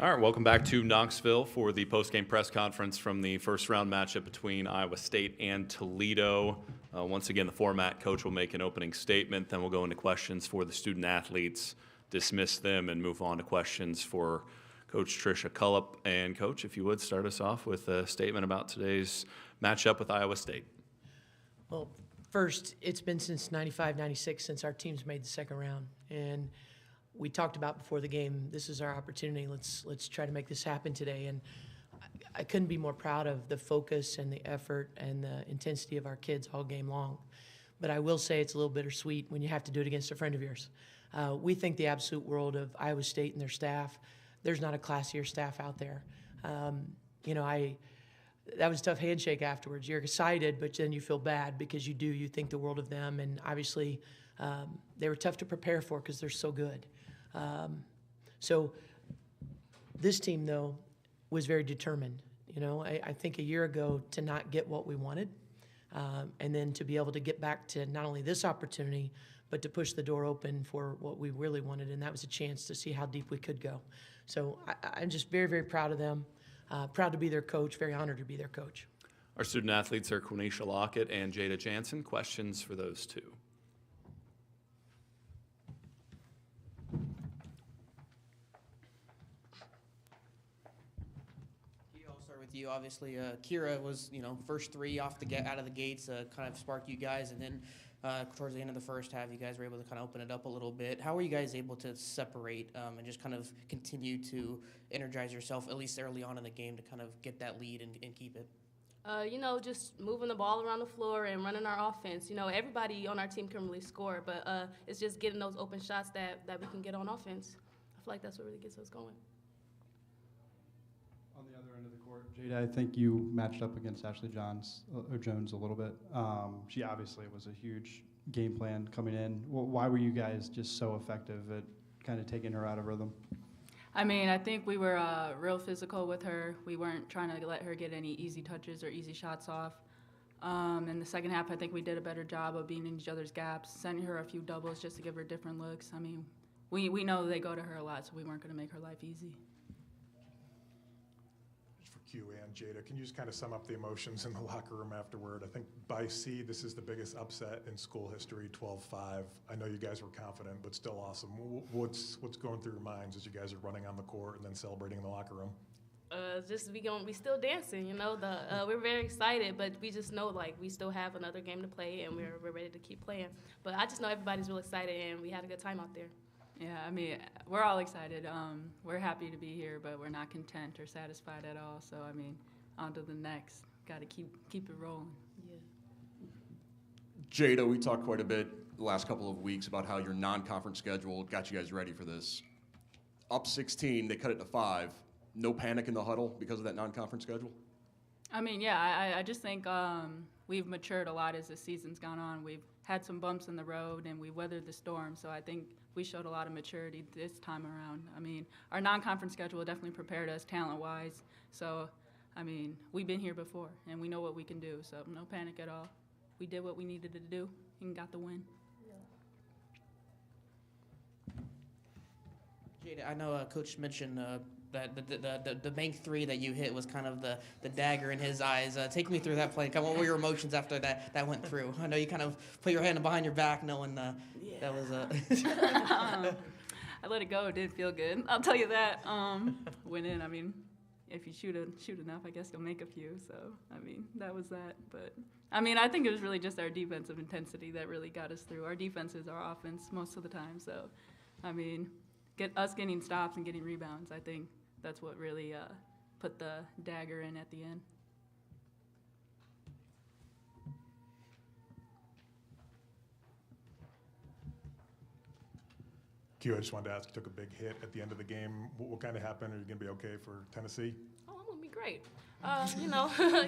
All right, welcome back to Knoxville for the post-game press conference from the first-round matchup between Iowa State and Toledo. Once again, the format, Coach will make an opening statement, then we'll go into questions for the student-athletes, dismiss them, and move on to questions for Coach Tricia Cullop. And, Coach, if you would, start us off with a statement about today's matchup with Iowa State. Well, first, it's been since 95, 96 since our team's made the second round. And we talked about before the game, this is our opportunity. Let's try to make this happen today. And I couldn't be more proud of the focus and the effort and the intensity of our kids all game long. But I will say it's a little bittersweet when you have to do it against a friend of yours. We think the absolute world of Iowa State and their staff. There's not a classier staff out there. That was a tough handshake afterwards. You're excited, but then you feel bad because you think the world of them. And obviously, they were tough to prepare for because they're so good. So this team, though, was very determined. I think a year ago to not get what we wanted, and then to be able to get back to not only this opportunity, but to push the door open for what we really wanted, and that was a chance to see how deep we could go. So I'm just very, very proud of them, proud to be their coach, very honored to be their coach. Our student athletes are Quenisha Lockett and Jada Jansen. Questions for those two? With you, obviously, Kira was, first three out of the gates, kind of sparked you guys, and then towards the end of the first half, you guys were able to kind of open it up a little bit. How were you guys able to separate and just kind of continue to energize yourself, at least early on in the game, to kind of get that lead and keep it? Just moving the ball around the floor and running our offense. Everybody on our team can really score, but it's just getting those open shots that we can get on offense. I feel like that's what really gets us going. On the other end of the court, Jada, I think you matched up against Ashley Jones a little bit. She obviously was a huge game plan coming in. Why were you guys just so effective at kind of taking her out of rhythm? I mean, I think we were real physical with her. We weren't trying to let her get any easy touches or easy shots off. In the second half, I think we did a better job of being in each other's gaps, sending her a few doubles just to give her different looks. I mean, we know they go to her a lot, so we weren't going to make her life easy. Q and Jada, can you just kind of sum up the emotions in the locker room afterward? I think by seed, this is the biggest upset in school history, 12-5. I know you guys were confident, but still awesome. What's going through your minds as you guys are running on the court and then celebrating in the locker room? We still dancing, we're very excited, but we just know we still have another game to play and we're ready to keep playing. But I just know everybody's real excited and we had a good time out there. Yeah, I mean, we're all excited. We're happy to be here, but we're not content or satisfied at all. So, I mean, on to the next. Got to keep it rolling. Yeah. Jada, we talked quite a bit the last couple of weeks about how your non-conference schedule got you guys ready for this. Up 16, they cut it to 5. No panic in the huddle because of that non-conference schedule? I mean, yeah, I just think we've matured a lot as the season's gone on. We've had some bumps in the road, and we weathered the storm. So I think we showed a lot of maturity this time around. I mean, our non-conference schedule definitely prepared us talent-wise. So, I mean, we've been here before, and we know what we can do. So no panic at all. We did what we needed to do and got the win. Jada, I know Coach mentioned that the bank three that you hit was kind of the dagger in his eyes. Take me through that play. What were your emotions after that went through? I know you kind of put your hand behind your back knowing that was I let it go. It did feel good. I'll tell you that. Went in. I mean, if you shoot enough, I guess you'll make a few. So, I mean, that was that. But, I mean, I think it was really just our defensive intensity that really got us through. Our defense is our offense most of the time. So, I mean, getting stops and getting rebounds, I think that's what really put the dagger in at the end. Q, I just wanted to ask, you took a big hit at the end of the game. What kind of happened? Are you going to be okay for Tennessee? Oh, I'm going to be great.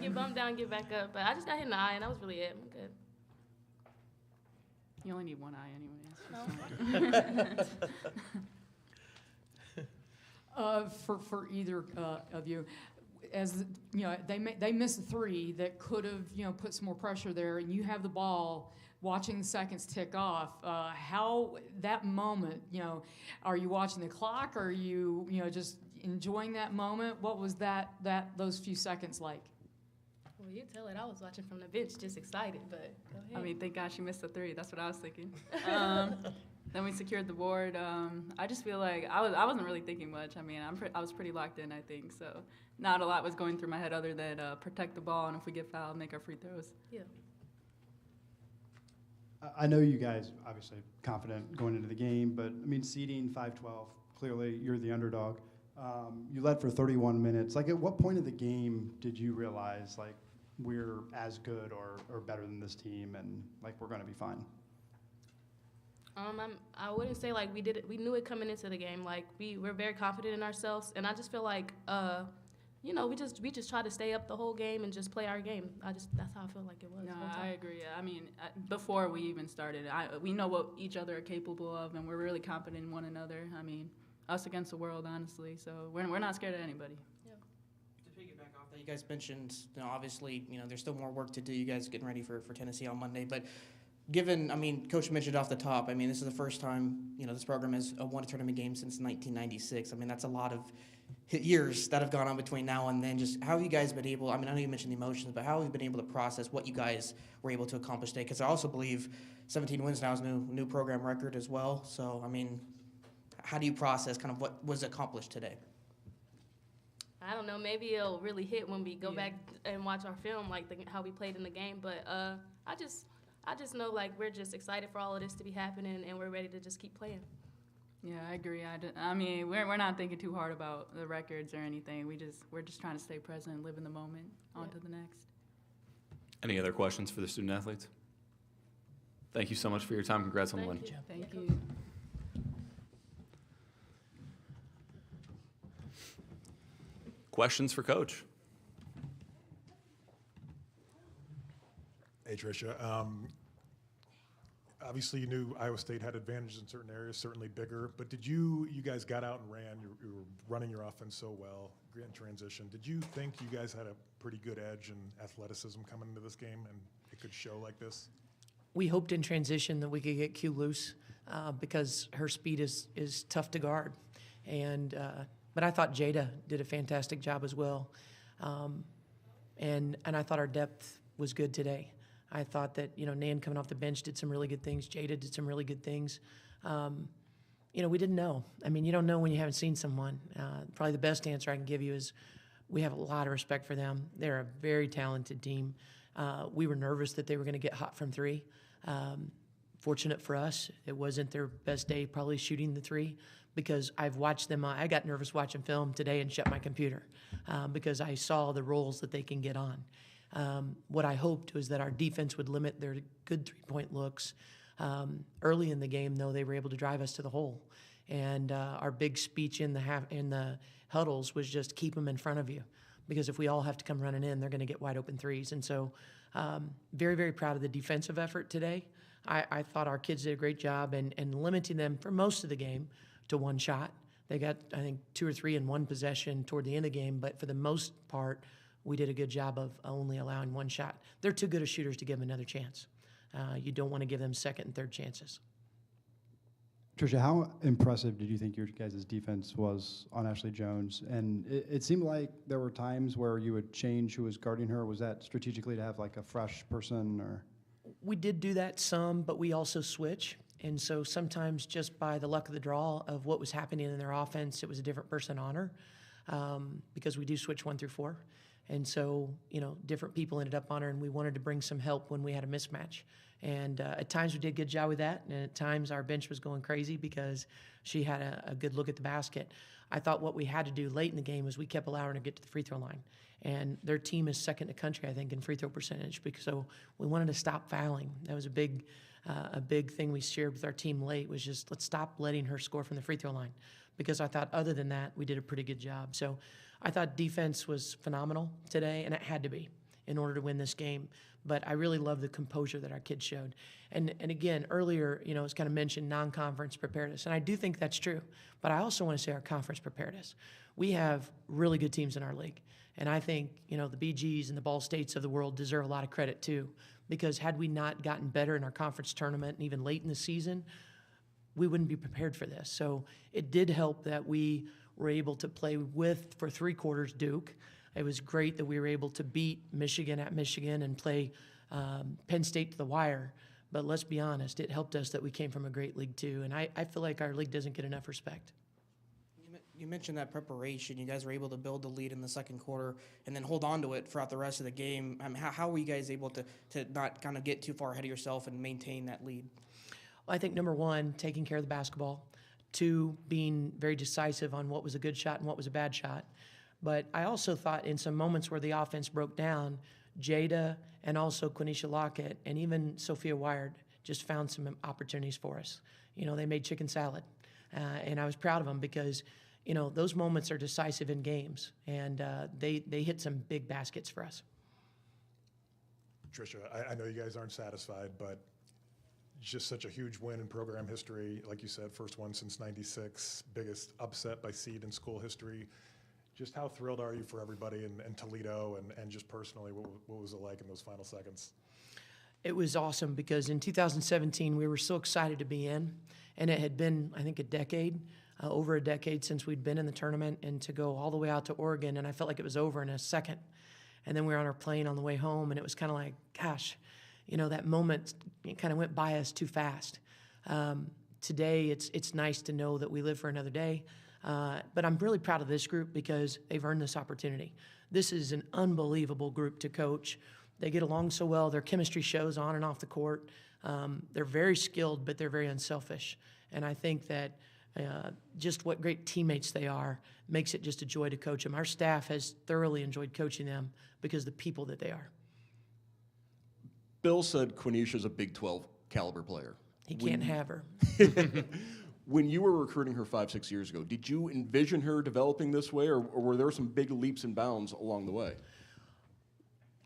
Get bumped down, get back up. But I just got hit in the eye, and that was really it. I'm good. You only need one eye anyways. For either of you, as they missed a three that could have put some more pressure there, and you have the ball. watching the seconds tick off, how that moment, are you watching the clock? Are you, just enjoying that moment? What was those few seconds like? Well, you tell it. I was watching from the bench, just excited, but go ahead. I mean, thank God she missed the 3. That's what I was thinking. Then we secured the board. I just feel like I wasn't really thinking much. I mean, I was pretty locked in, I think. So not a lot was going through my head other than protect the ball, and if we get fouled, make our free throws. Yeah. I know you guys obviously confident going into the game, but I mean, seeding 5-12, clearly you're the underdog. You led for 31 minutes. Like, at what point of the game did you realize, like, we're as good or better than this team and, like, we're going to be fine? I wouldn't say like we did it. We knew it coming into the game. Like we're very confident in ourselves, and I just feel like, we just try to stay up the whole game and just play our game. That's how I feel like it was. No, the whole time. I agree. I mean, before we even started, we know what each other are capable of, and we're really confident in one another. I mean, us against the world, honestly. So we're not scared of anybody. To piggyback off that, you guys mentioned, obviously, there's still more work to do. You guys getting ready for Tennessee on Monday, but Coach mentioned off the top, this is the first time, this program has won a tournament game since 1996. That's a lot of years that have gone on between now and then. Just how have you guys been able, I know you mentioned the emotions, but how have you been able to process what you guys were able to accomplish today? Because I also believe 17 wins now is a new program record as well. So, how do you process kind of what was accomplished today? I don't know. Maybe it'll really hit when we go back and watch our film, like how we played in the game. But I just know, like, we're just excited for all of this to be happening, and we're ready to just keep playing. Yeah, I agree. We're not thinking too hard about the records or anything. We're just trying to stay present, live in the moment, on to the next. Any other questions for the student athletes? Thank you so much for your time. Congrats on the win. Thank you. Questions for Coach? Hey, Tricia. Obviously, you knew Iowa State had advantages in certain areas, certainly bigger. But you guys got out and ran. You were running your offense so well in transition. Did you think you guys had a pretty good edge and athleticism coming into this game, and it could show like this? We hoped in transition that we could get Q loose because her speed is tough to guard. But I thought Jada did a fantastic job as well. And I thought our depth was good today. I thought that, Nan coming off the bench did some really good things. Jada did some really good things. We didn't know. You don't know when you haven't seen someone. Probably the best answer I can give you is we have a lot of respect for them. They're a very talented team. We were nervous that they were going to get hot from 3. Fortunate for us, it wasn't their best day probably shooting the 3 because I've watched them. I got nervous watching film today and shut my computer because I saw the roles that they can get on. What I hoped was that our defense would limit their good 3-point looks. Early in the game, though, they were able to drive us to the hole. And our big speech in the huddles was just keep them in front of you because if we all have to come running in, they're going to get wide open 3s. And so very, very proud of the defensive effort today. I thought our kids did a great job in limiting them for most of the game to 1 shot. They got, I think, 2 or 3 in 1 possession toward the end of the game, but for the most part, we did a good job of only allowing 1 shot. They're too good of shooters to give them another chance. You don't want to give them second and third chances. Tricia, how impressive did you think your guys' defense was on Ashley Jones? And it seemed like there were times where you would change who was guarding her. Was that strategically to have like a fresh person or? We did do that some, but we also switch. And so sometimes just by the luck of the draw of what was happening in their offense, it was a different person on her because we do switch 1 through 4. And so, different people ended up on her, and we wanted to bring some help when we had a mismatch. And at times we did a good job with that, and at times our bench was going crazy because she had a good look at the basket. I thought what we had to do late in the game was we kept allowing her to get to the free throw line. And their team is second to country, I think, in free throw percentage. So we wanted to stop fouling. That was a big thing we shared with our team late was just let's stop letting her score from the free throw line. Because I thought other than that, we did a pretty good job. So I thought defense was phenomenal today, and it had to be in order to win this game. But I really love the composure that our kids showed. And again, earlier, it was kind of mentioned non-conference prepared us, and I do think that's true. But I also want to say our conference prepared us. We have really good teams in our league, And I think, the BGs and the Ball States of the world deserve a lot of credit too, because had we not gotten better in our conference tournament and even late in the season, we wouldn't be prepared for this. So it did help that we were able to play with, for 3 quarters, Duke. It was great that we were able to beat Michigan at Michigan and play Penn State to the wire. But let's be honest, it helped us that we came from a great league too. And I feel like our league doesn't get enough respect. You mentioned that preparation. You guys were able to build the lead in the second quarter and then hold on to it throughout the rest of the game. How were you guys able to not kind of get too far ahead of yourself and maintain that lead? Well, I think number 1, taking care of the basketball. 2, being very decisive on what was a good shot and what was a bad shot. But I also thought in some moments where the offense broke down, Jada and also Quenisha Lockett and even Sophia Wired just found some opportunities for us. They made chicken salad. And I was proud of them because those moments are decisive in games, and they hit some big baskets for us. Tricia, I know you guys aren't satisfied, but just such a huge win in program history. Like you said, first one since '96, biggest upset by seed in school history. Just how thrilled are you for everybody in Toledo, and just personally, what was it like in those final seconds? It was awesome because in 2017, we were so excited to be in, and it had been, I think, over a decade since we'd been in the tournament, and to go all the way out to Oregon, and I felt like it was over in a second. And then we were on our plane on the way home, and it was kind of like, gosh, that moment, it kind of went by us too fast. Today, it's nice to know that we live for another day, but I'm really proud of this group because they've earned this opportunity. This is an unbelievable group to coach. They get along so well. Their chemistry shows on and off the court. They're very skilled, but they're very unselfish. And I think that just what great teammates they are makes it just a joy to coach them. Our staff has thoroughly enjoyed coaching them because of the people that they are. Bill said Quenisha's a Big 12 caliber player. He can't have her. When you were recruiting her 5-6 years ago, did you envision her developing this way, or were there some big leaps and bounds along the way?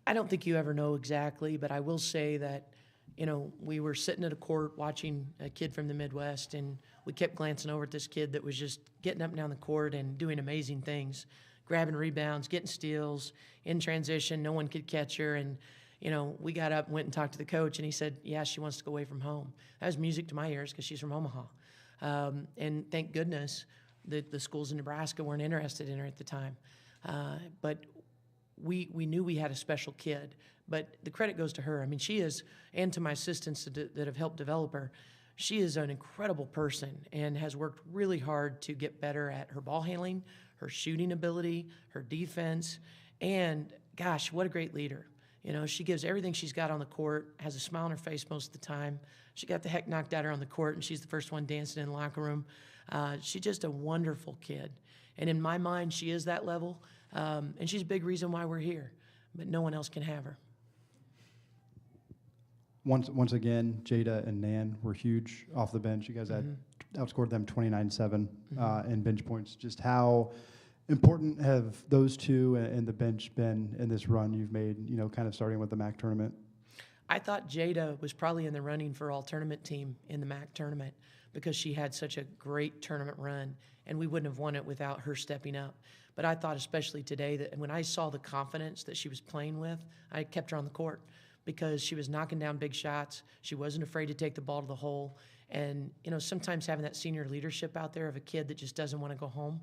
I don't think you ever know exactly, but I will say that, we were sitting at a court watching a kid from the Midwest, and we kept glancing over at this kid that was just getting up and down the court and doing amazing things, grabbing rebounds, getting steals, in transition, no one could catch her, and we got up and went and talked to the coach, and he said, yeah, she wants to go away from home. That was music to my ears because she's from Omaha. And thank goodness that the schools in Nebraska weren't interested in her at the time. But we knew we had a special kid. But the credit goes to her. I mean, she is, and to my assistants that have helped develop her, she is an incredible person and has worked really hard to get better at her ball handling, her shooting ability, her defense, and gosh, what a great leader. She gives everything she's got on the court, has a smile on her face most of the time. She got the heck knocked out of her on the court, and she's the first one dancing in the locker room. She's just a wonderful kid. And in my mind, she is that level, and she's a big reason why we're here. But no one else can have her. Once again, Jada and Nan were huge off the bench. You guys had outscored them 29-7 in bench points. Just how important have those two and the bench been in this run you've made, kind of starting with the MAC tournament? I thought Jada was probably in the running for all tournament team in the MAC tournament because she had such a great tournament run, and we wouldn't have won it without her stepping up. But I thought especially today that when I saw the confidence that she was playing with, I kept her on the court because she was knocking down big shots. She wasn't afraid to take the ball to the hole. And, sometimes having that senior leadership out there of a kid that just doesn't want to go home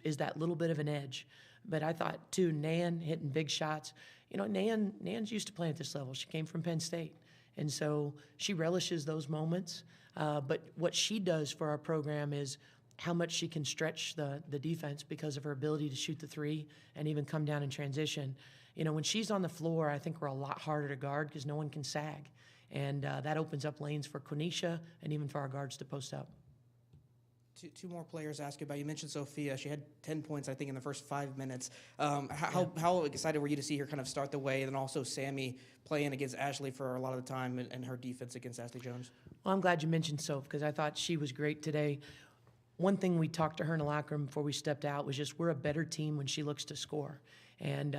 is that little bit of an edge. But I thought, too, Nan hitting big shots. Nan's used to playing at this level. She came from Penn State. And so she relishes those moments. But what she does for our program is how much she can stretch the defense because of her ability to shoot the three and even come down in transition. When she's on the floor, I think we're a lot harder to guard because no one can sag. And that opens up lanes for Quenisha and even for our guards to post up. Two more players ask you about. You mentioned Sophia. She had 10 points, I think, in the first 5 minutes. How excited were you to see her kind of start the way, and then also Sammy playing against Ashley for a lot of the time and her defense against Ashley Jones? Well, I'm glad you mentioned Soph because I thought she was great today. One thing we talked to her in the locker room before we stepped out was just we're a better team when she looks to score. And,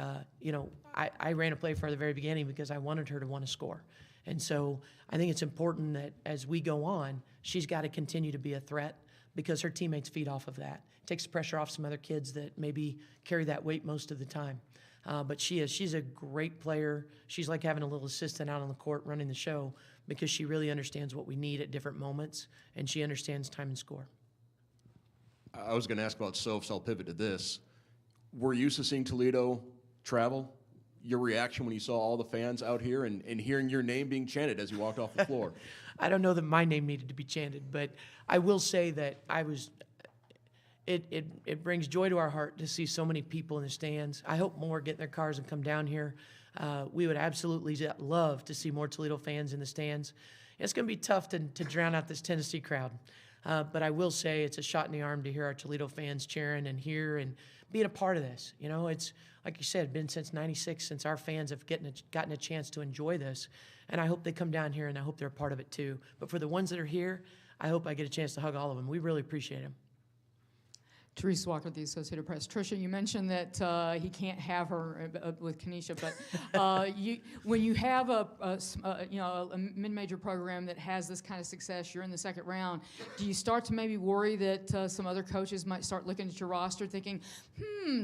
I ran a play for her at the very beginning because I wanted her to want to score. And so I think it's important that as we go on, she's got to continue to be a threat because her teammates feed off of that. It takes the pressure off some other kids that maybe carry that weight most of the time. But she's a great player. She's like having a little assistant out on the court running the show because she really understands what we need at different moments, and she understands time and score. I was going to ask about Soph, so I'll pivot to this. We're used to seeing Toledo travel. Your reaction when you saw all the fans out here and hearing your name being chanted as you walked off the floor? I don't know that my name needed to be chanted, but I will say that it brings joy to our heart to see so many people in the stands. I hope more get in their cars and come down here. We would absolutely love to see more Toledo fans in the stands. It's going to be tough to drown out this Tennessee crowd. But I will say it's a shot in the arm to hear our Toledo fans cheering and hear and being a part of this. You know, it's, like you said, been since '96 since our fans have gotten a chance to enjoy this. And I hope they come down here, and I hope they're a part of it too. But for the ones that are here, I hope I get a chance to hug all of them. We really appreciate them. Teresa Walker, the Associated Press. Tricia, you mentioned that he can't have her with Kenesha, but when you have a mid-major program that has this kind of success, you're in the second round. Do you start to maybe worry that some other coaches might start looking at your roster, thinking,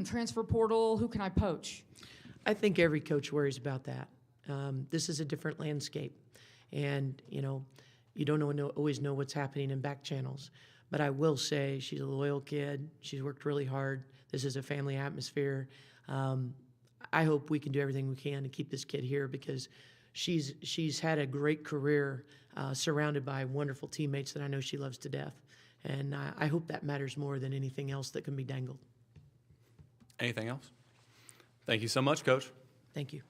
transfer portal, who can I poach? I think every coach worries about that. This is a different landscape, and you don't always know what's happening in back channels. But I will say she's a loyal kid. She's worked really hard. This is a family atmosphere. I hope we can do everything we can to keep this kid here because she's had a great career surrounded by wonderful teammates that I know she loves to death. And I hope that matters more than anything else that can be dangled. Anything else? Thank you so much, Coach. Thank you.